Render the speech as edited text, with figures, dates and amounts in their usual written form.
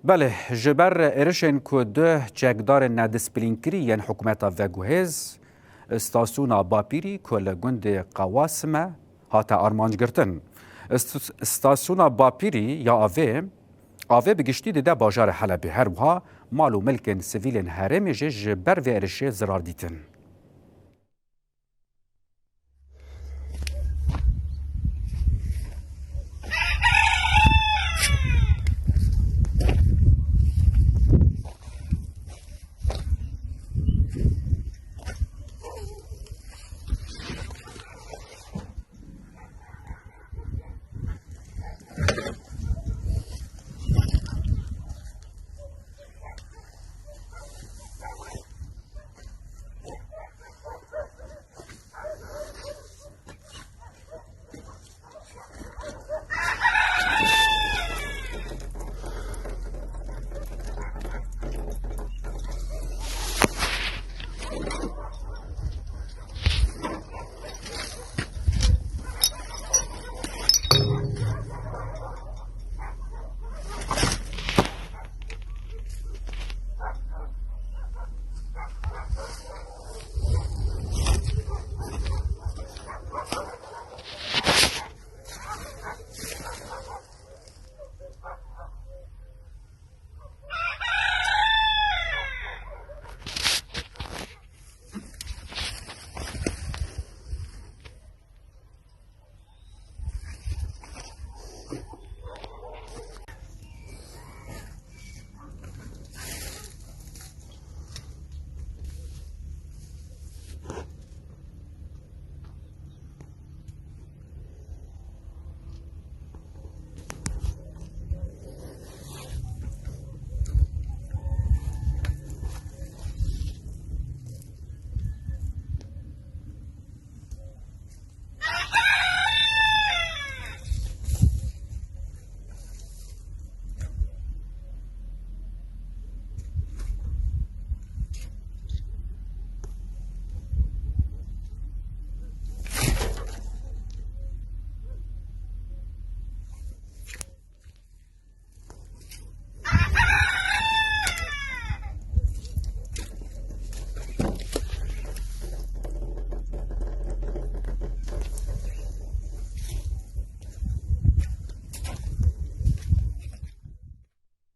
بله جبر ارشن کو ده چکدار ندسپلین کری ین حکومتا وگوهز استاسونا باپیری کل گند قواسمه هاتا آرمانج گرتن استاسونا باپیری یا آوه بگشتی ده باجار حلبه هر وها مالو ملکن سویلن هرمی جبر و ارشه زرار دیتن